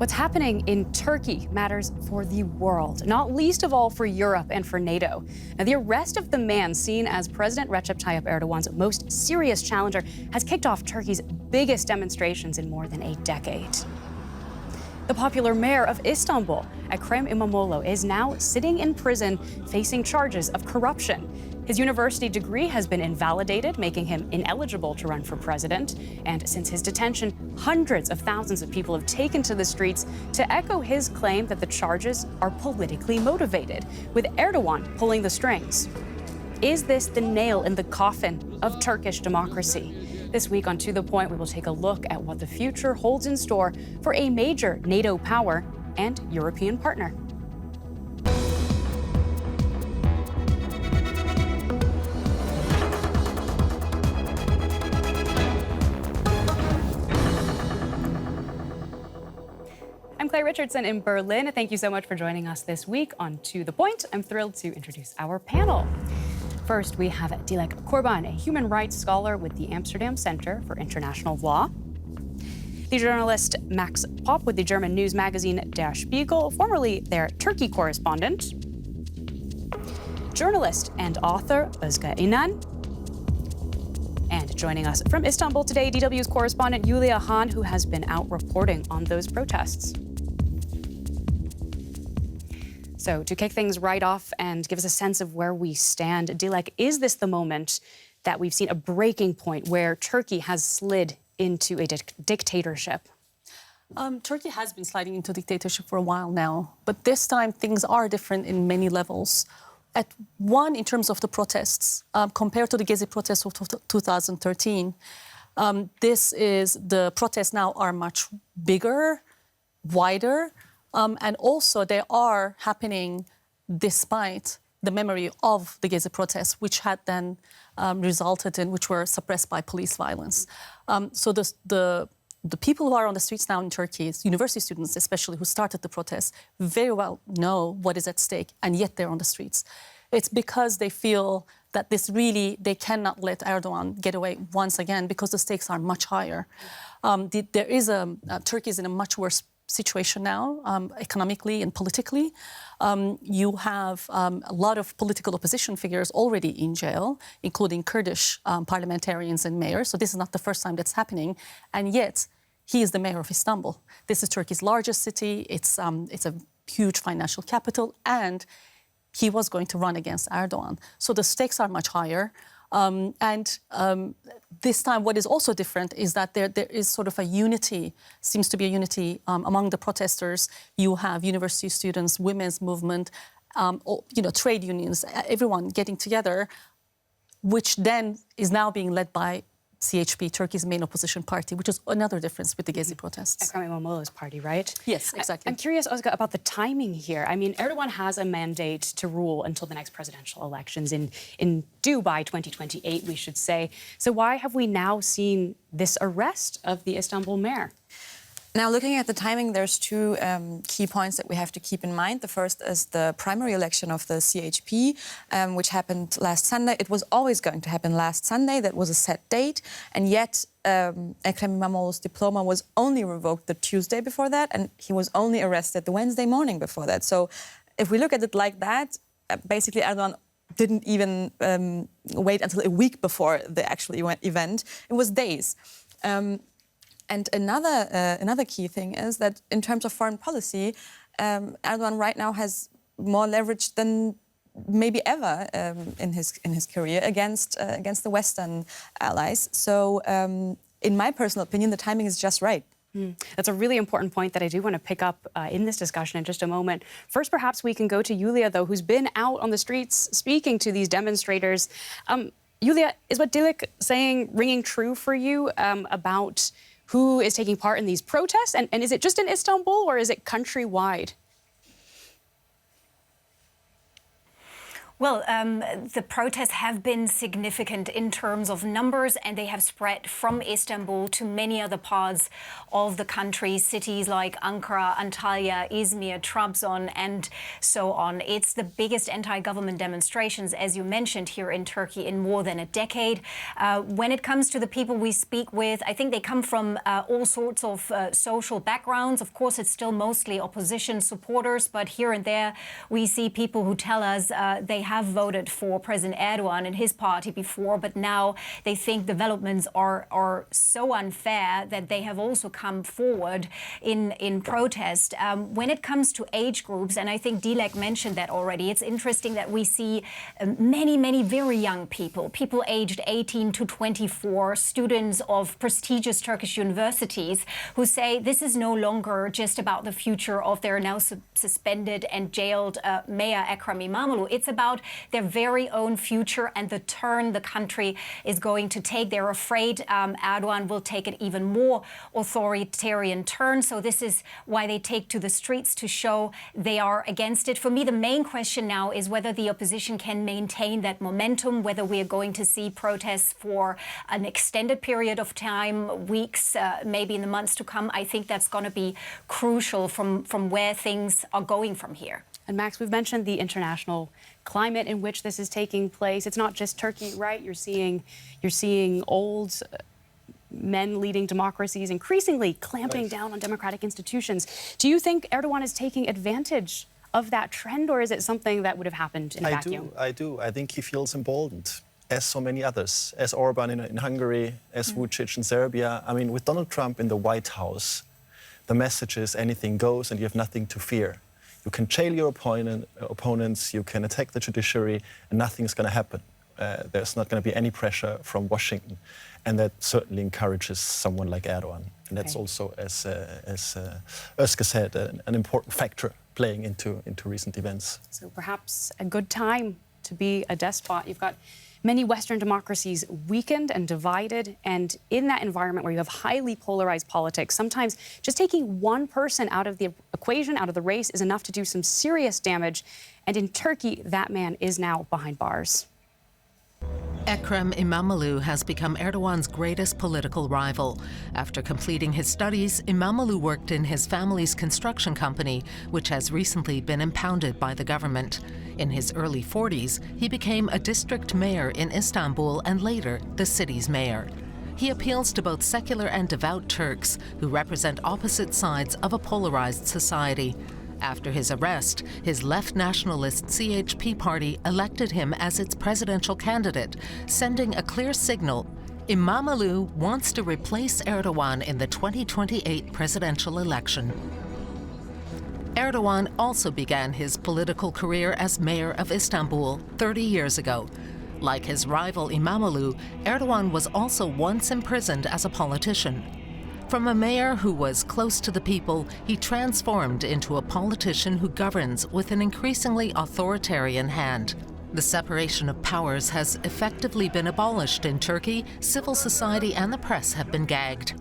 What's happening in Turkey matters for the world, not least of all for Europe and for NATO. Now, the arrest of the man seen as President Recep Tayyip Erdogan's most serious challenger has kicked off Turkey's biggest demonstrations in more than a decade. The popular mayor of Istanbul, Ekrem Imamoglu, is now sitting in prison facing charges of corruption. His university degree has been invalidated, making him ineligible to run for president. And since his detention, hundreds of thousands of people have taken to the streets to echo his claim that the charges are politically motivated, with Erdogan pulling the strings. Is this the nail in the coffin of Turkish democracy? This week on To The Point, we will take a look at what the future holds in store for a major NATO power and European partner. I'm Claire Richardson in Berlin. Thank you so much for joining us this week on To The Point. I'm thrilled to introduce our panel. First, we have Dilek Kurban, a human rights scholar with the Amsterdam Center for International Law. The journalist Max Popp with the German news magazine Der Spiegel, formerly their Turkey correspondent. Journalist and author Özge İnan. And joining us from Istanbul today, DW's correspondent Julia Hahn, who has been out reporting on those protests. So to kick things right off and give us a sense of where we stand, Dilek, is this the moment that we've seen a breaking point where Turkey has slid into a dictatorship? Turkey has been sliding into dictatorship for a while now, but this time things are different in many levels. At one, in terms of the protests, compared to the Gezi protests of 2013, the protests now are much bigger, wider, and also they are happening despite the memory of the Gezi protests, which had then which were suppressed by police violence. So the people who are on the streets now in Turkey, university students especially, who started the protests, very well know what is at stake, and yet they're on the streets. It's because they feel that they cannot let Erdogan get away once again, because the stakes are much higher. Turkey is in a much worse situation now, economically and politically. You have a lot of political opposition figures already in jail, including Kurdish parliamentarians and mayors. So this is not the first time that's happening. And yet, he is the mayor of Istanbul. This is Turkey's largest city. It's a huge financial capital. And he was going to run against Erdogan. So the stakes are much higher. This time, what is also different is that there is sort of a unity, seems to be a unity among the protesters. You have university students, women's movement, trade unions, everyone getting together, which then is now being led by CHP, Turkey's main opposition party, which is another difference with the Gezi protests. Ekrem Imamoglu's party, right? Yes, exactly. I'm curious, Özge, about the timing here. I mean, Erdogan has a mandate to rule until the next presidential elections due by 2028, we should say. So why have we now seen this arrest of the Istanbul mayor? Now, looking at the timing, there's two key points that we have to keep in mind. The first is the primary election of the CHP, which happened last Sunday. It was always going to happen last Sunday. That was a set date. And yet, Ekrem Imamoglu's diploma was only revoked the Tuesday before that, and he was only arrested the Wednesday morning before that. So if we look at it like that, basically Erdogan didn't even wait until a week before the actual event. It was days. And another key thing is that in terms of foreign policy, Erdogan right now has more leverage than maybe ever in his career against the Western allies. So, in my personal opinion, the timing is just right. That's a really important point that I do want to pick up in this discussion in just a moment. First, perhaps we can go to Julia, though, who's been out on the streets speaking to these demonstrators. Julia, is what Dilek saying ringing true for you about who is taking part in these protests? And is it just in Istanbul, or is it countrywide? Well, the protests have been significant in terms of numbers, and they have spread from Istanbul to many other parts of the country, cities like Ankara, Antalya, Izmir, Trabzon, and so on. It's the biggest anti-government demonstrations, as you mentioned, here in Turkey in more than a decade. When it comes to the people we speak with, I think they come from all sorts of social backgrounds. Of course, it's still mostly opposition supporters, but here and there we see people who tell us they have voted for President Erdogan and his party before, but now they think developments are so unfair that they have also come forward in protest. When it comes to age groups, and I think Dilek mentioned that already, it's interesting that we see many very young people aged 18 to 24, students of prestigious Turkish universities who say this is no longer just about the future of their now suspended and jailed Mayor Ekrem Imamoglu. It's about their very own future and the turn the country is going to take. They're afraid Erdogan will take an even more authoritarian turn. So this is why they take to the streets to show they are against it. For me, the main question now is whether the opposition can maintain that momentum, whether we are going to see protests for an extended period of time, weeks, maybe in the months to come. I think that's going to be crucial from where things are going from here. And Max, we've mentioned the international climate in which this is taking place. It's not just Turkey, right? You're seeing old men leading democracies increasingly clamping down on democratic institutions. Do you think Erdogan is taking advantage of that trend, or is it something that would have happened in a vacuum? I do. I think he feels emboldened, as so many others, as Orban in Hungary, as Vučić in Serbia. I mean, with Donald Trump in the White House, the message is anything goes and you have nothing to fear. You can jail your opponents, you can attack the judiciary, and nothing is going to happen. There's not going to be any pressure from Washington. And that certainly encourages someone like Erdogan. And that's also, as Özge said, an important factor playing into recent events. So perhaps a good time to be a despot. You've got many Western democracies weakened and divided, and in that environment where you have highly polarized politics, sometimes just taking one person out of the equation, out of the race, is enough to do some serious damage. And in Turkey, that man is now behind bars. Ekrem Imamoglu has become Erdogan's greatest political rival. After completing his studies, Imamoglu worked in his family's construction company, which has recently been impounded by the government. In his early 40s, he became a district mayor in Istanbul and later the city's mayor. He appeals to both secular and devout Turks who represent opposite sides of a polarized society. After his arrest, his left nationalist CHP party elected him as its presidential candidate, sending a clear signal: Imamoglu wants to replace Erdogan in the 2028 presidential election. Erdogan also began his political career as mayor of Istanbul 30 years ago. Like his rival Imamoglu, Erdogan was also once imprisoned as a politician. From a mayor who was close to the people, he transformed into a politician who governs with an increasingly authoritarian hand. The separation of powers has effectively been abolished in Turkey. Civil society and the press have been gagged.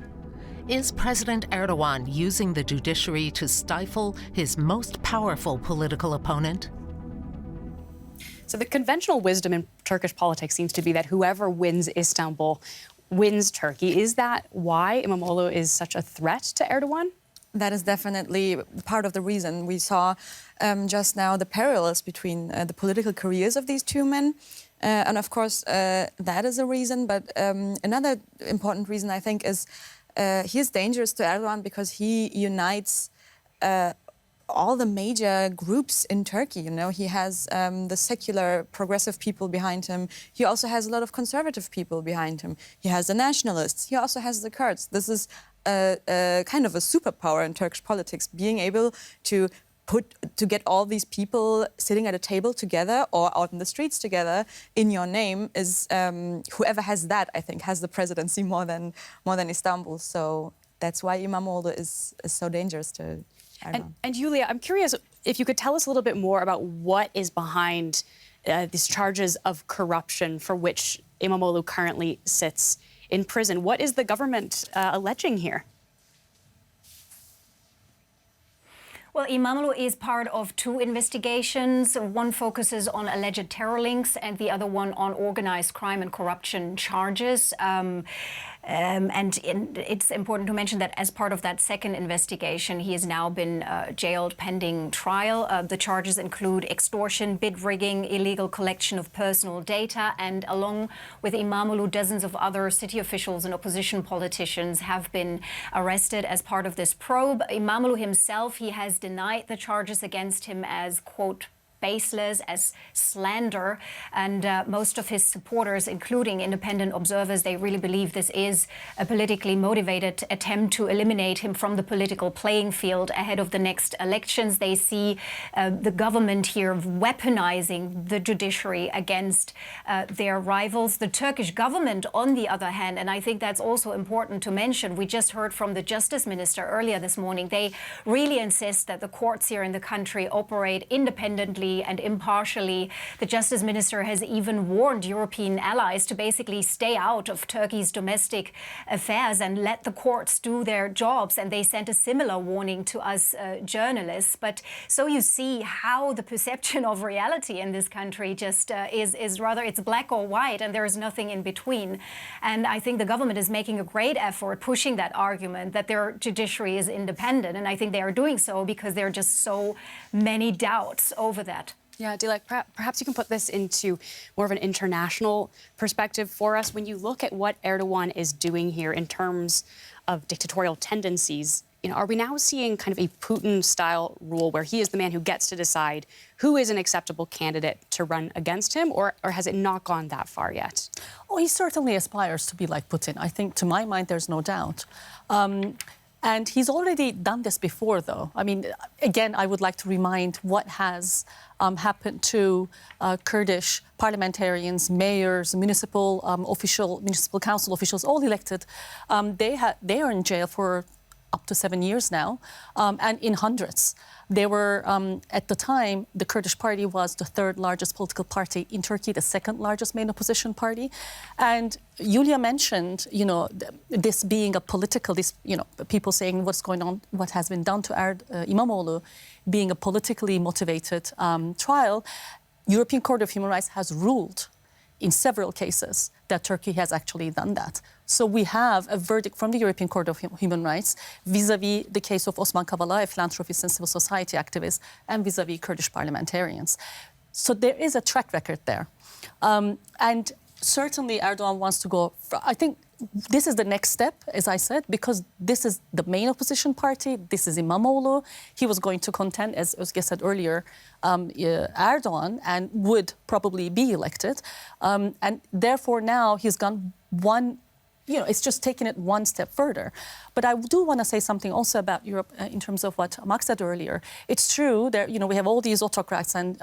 Is President Erdogan using the judiciary to stifle his most powerful political opponent? So the conventional wisdom in Turkish politics seems to be that whoever wins Istanbul wins Turkey. Is that why Imamoglu is such a threat to Erdogan? That is definitely part of the reason. We saw just now the parallels between the political careers of these two men. And of course, that is a reason. But another important reason, I think, is he is dangerous to Erdogan because he unites all the major groups in Turkey. You know, he has the secular progressive people behind him. He also has a lot of conservative people behind him. He has the nationalists. He also has the Kurds. This is a kind of a superpower in Turkish politics, being able to get all these people sitting at a table together or out in the streets together in your name is whoever has that, I think, has the presidency more than Istanbul. So that's why Imamoglu is so dangerous to Erdogan. And Julia, I'm curious if you could tell us a little bit more about what is behind these charges of corruption for which Imamoglu currently sits in prison. What is the government alleging here? Well, Imamoglu is part of two investigations. One focuses on alleged terror links and the other one on organized crime and corruption charges. It's important to mention that as part of that second investigation, he has now been jailed pending trial. The charges include extortion, bid rigging, illegal collection of personal data, and along with Imamoglu, dozens of other city officials and opposition politicians have been arrested as part of this probe. Imamoglu himself, he has denied the charges against him as, quote, baseless, as slander, and most of his supporters, including independent observers, they really believe this is a politically motivated attempt to eliminate him from the political playing field ahead of the next elections. They see the government here weaponizing the judiciary against their rivals. The Turkish government, on the other hand, and I think that's also important to mention, we just heard from the Justice Minister earlier this morning, they really insist that the courts here in the country operate independently and impartially. The Justice Minister has even warned European allies to basically stay out of Turkey's domestic affairs and let the courts do their jobs. And they sent a similar warning to us journalists. But so you see how the perception of reality in this country just is rather, it's black or white, and there is nothing in between. And I think the government is making a great effort pushing that argument that their judiciary is independent. And I think they are doing so because there are just so many doubts over that. Yeah, Dilek, perhaps you can put this into more of an international perspective for us. When you look at what Erdogan is doing here in terms of dictatorial tendencies, are we now seeing kind of a Putin-style rule where he is the man who gets to decide who is an acceptable candidate to run against him, or has it not gone that far yet? Oh, he certainly aspires to be like Putin. I think, to my mind, there's no doubt. And he's already done this before, though. I mean, again, I would like to remind what has happened to Kurdish parliamentarians, mayors, municipal council officials, all elected. They are in jail for up to 7 years now, and in hundreds. They were, at the time, the Kurdish party was the third largest political party in Turkey, the second largest main opposition party. And Yulia mentioned, this being a political, people saying what's going on, what has been done to Imamoglu being a politically motivated trial. European Court of Human Rights has ruled in several cases that Turkey has actually done that. So we have a verdict from the European Court of Human Rights vis-à-vis the case of Osman Kavala, a philanthropist and civil society activist, and vis-à-vis Kurdish parliamentarians. So there is a track record there. And certainly Erdogan wants to go, I think this is the next step, as I said, because this is the main opposition party. This is Imamoglu. He was going to contend, as I said earlier, Erdogan, and would probably be elected. And therefore now he's gone one, it's just taken it one step further. But I do want to say something also about Europe in terms of what Max said earlier. It's true that, we have all these autocrats and,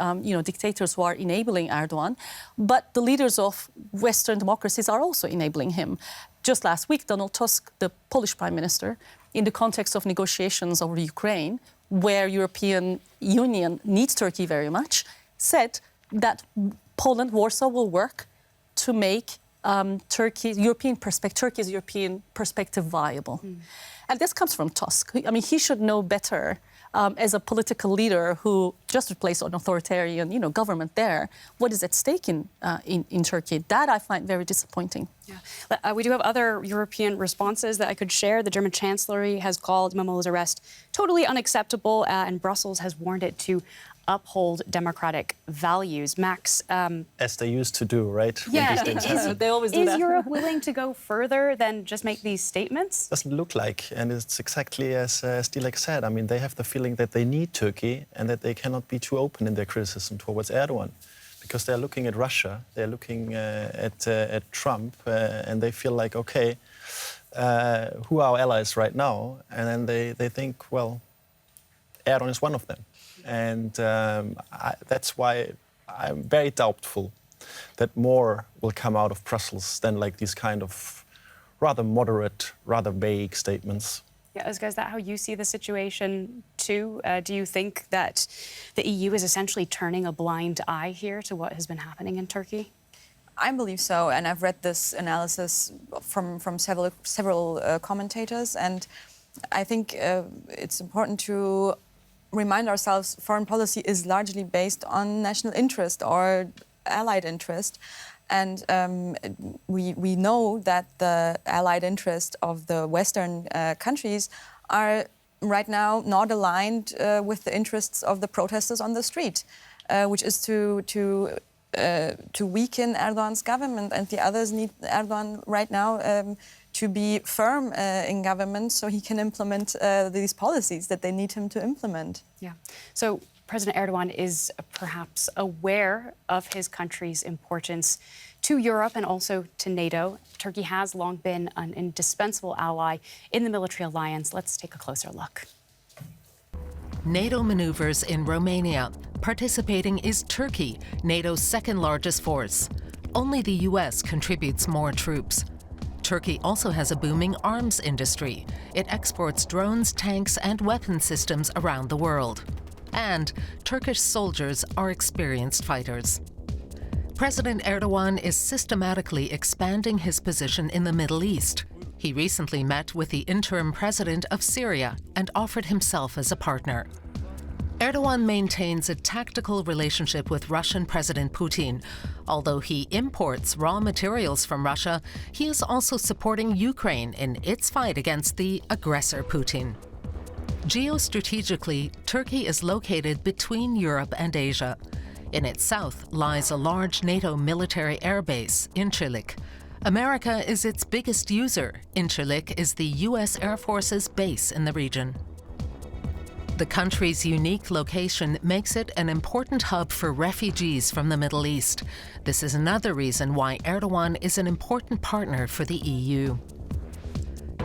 dictators who are enabling Erdogan, but the leaders of Western democracies are also enabling him. Just last week, Donald Tusk, the Polish prime minister, in the context of negotiations over Ukraine, where European Union needs Turkey very much, said that Poland, Warsaw will work to make Turkey's European perspective viable. And this comes from Tusk. I mean, he should know better as a political leader who just replaced an authoritarian, government there. What is at stake in Turkey? That I find very disappointing. Yeah. We do have other European responses that I could share. The German Chancellery has called Imamoglu's arrest totally unacceptable, and Brussels has warned it to uphold democratic values. Max? As they used to do, right? Yeah, they always do that. Is Europe willing to go further than just make these statements? Doesn't look like, and it's exactly as Dilek said. I mean, they have the feeling that they need Turkey and that they cannot be too open in their criticism towards Erdogan, because they're looking at Russia, they're looking at Trump, and they feel like, okay, who are our allies right now? And then they think, well, Erdogan is one of them. And that's why I'm very doubtful that more will come out of Brussels than like these kind of rather moderate, rather vague statements. Yeah, is that how you see the situation too? Do you think that the EU is essentially turning a blind eye here to what has been happening in Turkey? I believe so, and I've read this analysis from several commentators, and I think it's important to remind ourselves, foreign policy is largely based on national interest or allied interest. And we know that the allied interest of the Western countries are right now not aligned with the interests of the protesters on the street, which is to weaken Erdogan's government, and the others need Erdogan right now to be firm in government so he can implement these policies that they need him to implement. Yeah. So President Erdogan is perhaps aware of his country's importance to Europe and also to NATO. Turkey has long been an indispensable ally in the military alliance. Let's take a closer look. NATO maneuvers in Romania. Participating is Turkey, NATO's second largest force. Only the U.S. contributes more troops. Turkey also has a booming arms industry. It exports drones, tanks, and weapon systems around the world. And Turkish soldiers are experienced fighters. President Erdogan is systematically expanding his position in the Middle East. He recently met with the interim president of Syria and offered himself as a partner. Erdogan maintains a tactical relationship with Russian President Putin. Although he imports raw materials from Russia, he is also supporting Ukraine in its fight against the aggressor Putin. Geostrategically, Turkey is located between Europe and Asia. In its south lies a large NATO military airbase, Incirlik. America is its biggest user. Incirlik is the U.S. Air Force's base in the region. The country's unique location makes it an important hub for refugees from the Middle East. This is another reason why Erdogan is an important partner for the EU.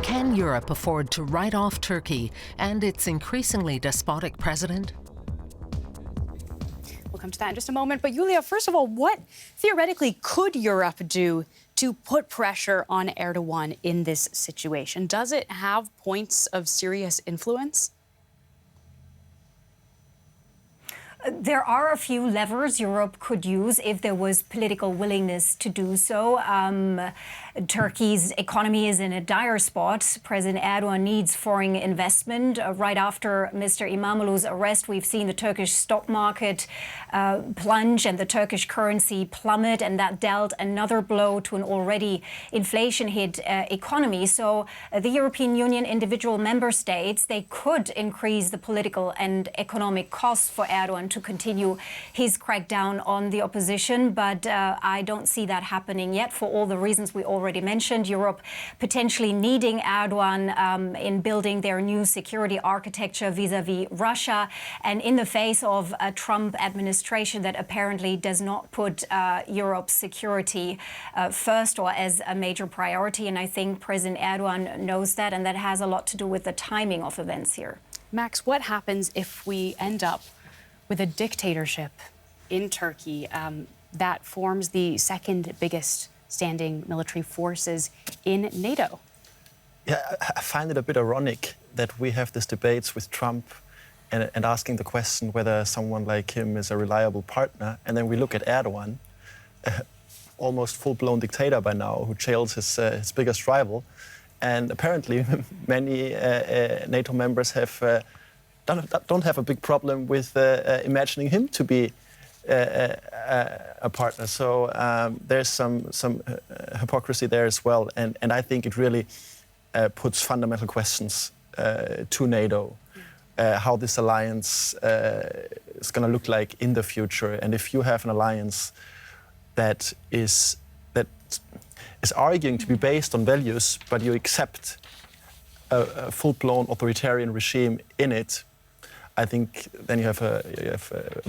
Can Europe afford to write off Turkey and its increasingly despotic president? We'll come to that in just a moment. But Julia, first of all, what theoretically could Europe do to put pressure on Erdogan in this situation? Does it have points of serious influence? There are a few levers Europe could use if there was political willingness to do so. Turkey's economy is in a dire spot. President Erdogan needs foreign investment. Right after Mr. Imamoglu's arrest, we've seen the Turkish stock market plunge and the Turkish currency plummet, and that dealt another blow to an already inflation-hit economy. So the European Union, individual member states, they could increase the political and economic costs for Erdogan to continue his crackdown on the opposition. But I don't see that happening yet for all the reasons we already mentioned. Europe potentially needing Erdogan in building their new security architecture vis-a-vis Russia, and in the face of a Trump administration that apparently does not put Europe's security first or as a major priority. And I think President Erdogan knows that, and that has a lot to do with the timing of events here. Max, what happens if we end up with a dictatorship in Turkey that forms the second biggest standing military forces in NATO? Yeah, I find it a bit ironic that we have these debates with Trump and asking the question whether someone like him is a reliable partner, and then we look at Erdogan, almost full-blown dictator by now, who jails his biggest rival, and apparently many NATO members have don't have a big problem with imagining him to be a partner. So there's some hypocrisy there as well, and I think it really puts fundamental questions to NATO, how this alliance is going to look like in the future, and if you have an alliance that is arguing to be based on values, but you accept a full-blown authoritarian regime in it, I think then you have a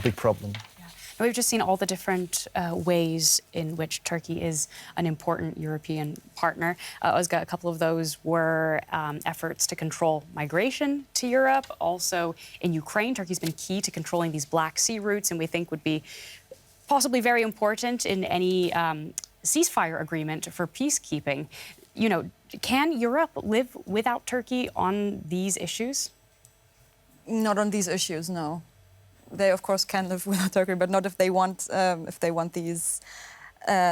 big problem. Yeah. And we've just seen all the different ways in which Turkey is an important European partner. Özge, a couple of those were efforts to control migration to Europe. Also in Ukraine, Turkey's been key to controlling these Black Sea routes, and we think would be possibly very important in any ceasefire agreement for peacekeeping. You know, can Europe live without Turkey on these issues? Not on these issues, no. They, of course, can live without Turkey, but not if they want these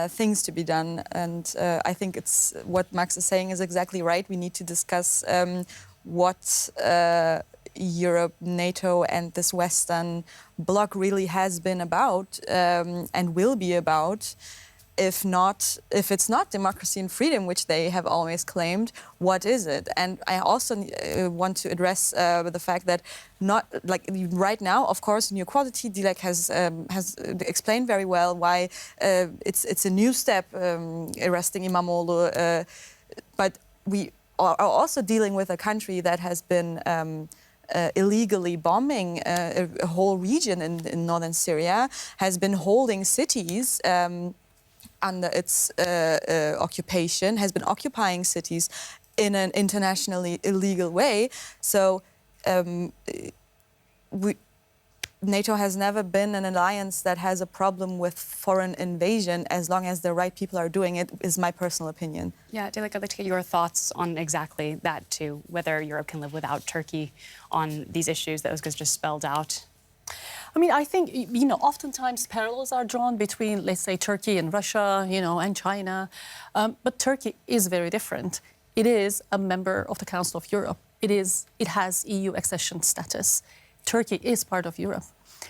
things to be done. And I think what Max is saying is exactly right. We need to discuss what Europe, NATO, and this Western bloc really has been about and will be about. If it's not democracy and freedom, which they have always claimed, what is it? And I also want to address the fact that not like right now, of course, new equality. Dilek has explained very well why it's a new step arresting Imamoglu, but we are also dealing with a country that has been illegally bombing a whole region in northern Syria, has been holding cities under its occupation, has been occupying cities in an internationally illegal way. So NATO has never been an alliance that has a problem with foreign invasion as long as the right people are doing it, is my personal opinion. Yeah, Dilek, I'd like to get your thoughts on exactly that too, whether Europe can live without Turkey on these issues that Özgür just spelled out. I mean, I think, oftentimes parallels are drawn between, let's say, Turkey and Russia, and China. But Turkey is very different. It is a member of the Council of Europe. It has EU accession status. Turkey is part of Europe.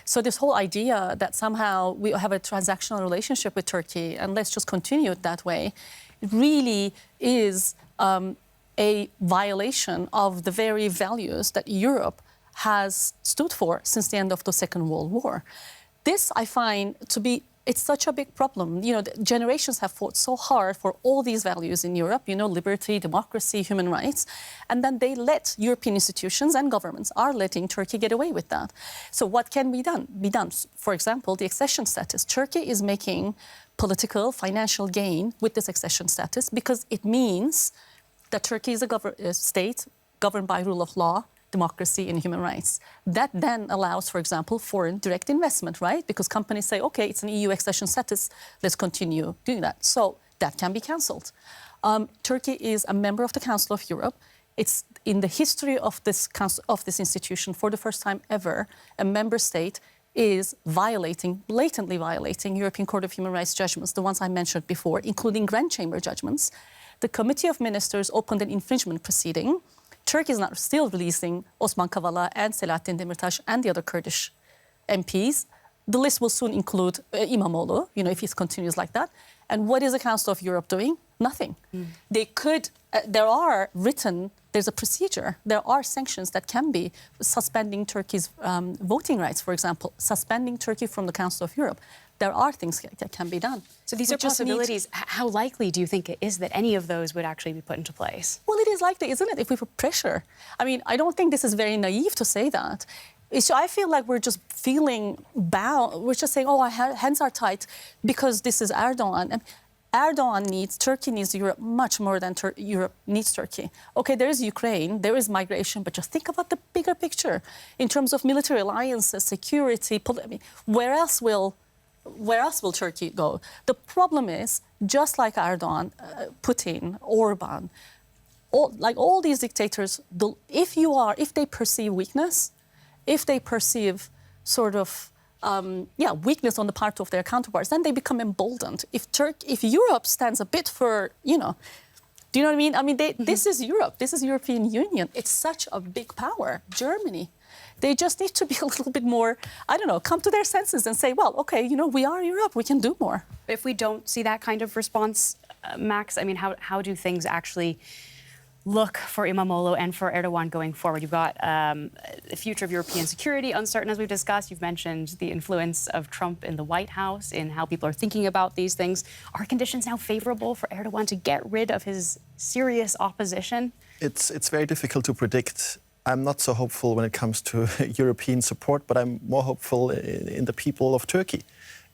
So this whole idea that somehow we have a transactional relationship with Turkey and let's just continue it that way, it really is a violation of the very values that Europe has stood for since the end of the Second World War. This I find to be, it's such a big problem. Generations have fought so hard for all these values in Europe, liberty, democracy, human rights, and then they let European institutions and governments are letting Turkey get away with that. So what can be done? For example, the accession status. Turkey is making political, financial gain with this accession status because it means that Turkey is a state governed by rule of law, democracy and human rights. That then allows, for example, foreign direct investment, right? Because companies say, okay, it's an EU accession status, let's continue doing that. So that can be cancelled. Turkey is a member of the Council of Europe. It's in the history of this institution, for the first time ever, a member state is blatantly violating European Court of Human Rights judgments, the ones I mentioned before, including Grand Chamber judgments. The Committee of Ministers opened an infringement proceeding. Turkey is not still releasing Osman Kavala and Selahattin Demirtas and the other Kurdish MPs. The list will soon include Imamoglu, if he continues like that. And what is the Council of Europe doing? Nothing. They could, there's a procedure. There are sanctions that can be suspending Turkey's voting rights, for example, suspending Turkey from the Council of Europe. There are things that can be done. So these are possibilities. How likely do you think it is that any of those would actually be put into place? Well, it is likely, isn't it, if we put pressure? I mean, I don't think this is very naive to say that. I feel like we're just feeling bound. We're just saying, our hands are tied because this is Erdogan. And Turkey needs Europe much more than Europe needs Turkey. Okay, there is Ukraine, there is migration, but just think about the bigger picture in terms of military alliances, security. Where else will Turkey go? The problem is, just like Erdogan, Putin, Orban, all these dictators, if they perceive weakness, if they perceive sort of weakness on the part of their counterparts, then they become emboldened. If Europe stands a bit for, do you know what I mean? I mean, this is Europe. This is European Union. It's such a big power. Germany. They just need to be a little bit more, come to their senses and say, well, okay, we are Europe, we can do more. If we don't see that kind of response, Max, I mean, how do things actually look for Imamoglu and for Erdogan going forward? You've got the future of European security uncertain, as we've discussed. You've mentioned the influence of Trump in the White House, in how people are thinking about these things. Are conditions now favorable for Erdogan to get rid of his serious opposition? It's very difficult to predict. I'm not so hopeful when it comes to European support, but I'm more hopeful in the people of Turkey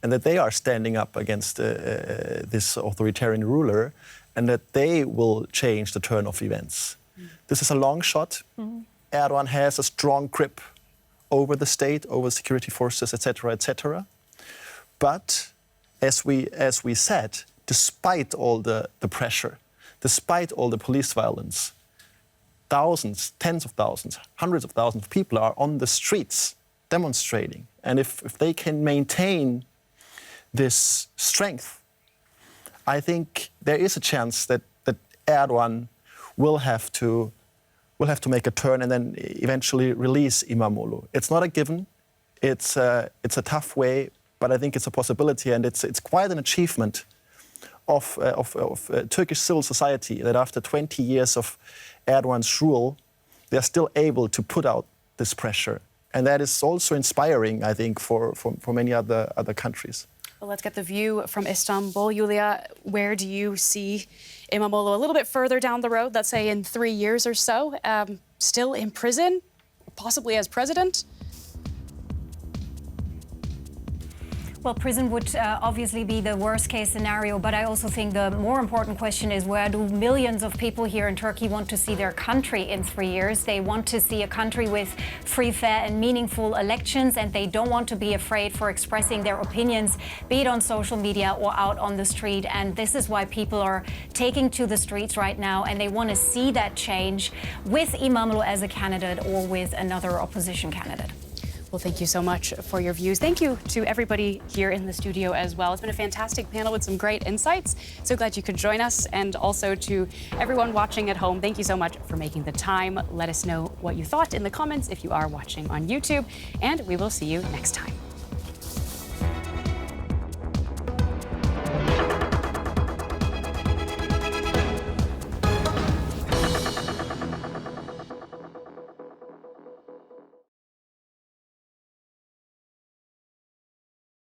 and that they are standing up against this authoritarian ruler and that they will change the turn of events. This is a long shot. Erdogan has a strong grip over the state, over security forces, etc., etc. But as we said, despite all the pressure, despite all the police violence, thousands, tens of thousands, hundreds of thousands of people are on the streets demonstrating. And if they can maintain this strength, I think there is a chance that Erdogan will have to will have to make a turn and then eventually release Imamoglu. It's not a given. It's a tough way, but I think it's a possibility, and it's quite an achievement of Turkish civil society that after 20 years of Erdogan's rule, they're still able to put out this pressure. And that is also inspiring, I think, for many other countries. Well, let's get the view from Istanbul. Julia, where do you see Imamoglu a little bit further down the road, let's say in 3 years or so, still in prison, possibly as president? Well, prison would obviously be the worst case scenario, but I also think the more important question is, where do millions of people here in Turkey want to see their country in 3 years? They want to see a country with free, fair and meaningful elections, and they don't want to be afraid for expressing their opinions, be it on social media or out on the street. And this is why people are taking to the streets right now, and they want to see that change with Imamoglu as a candidate or with another opposition candidate. Well, thank you so much for your views. Thank you to everybody here in the studio as well. It's been a fantastic panel with some great insights. So glad you could join us. And also to everyone watching at home, thank you so much for making the time. Let us know what you thought in the comments if you are watching on YouTube. And we will see you next time.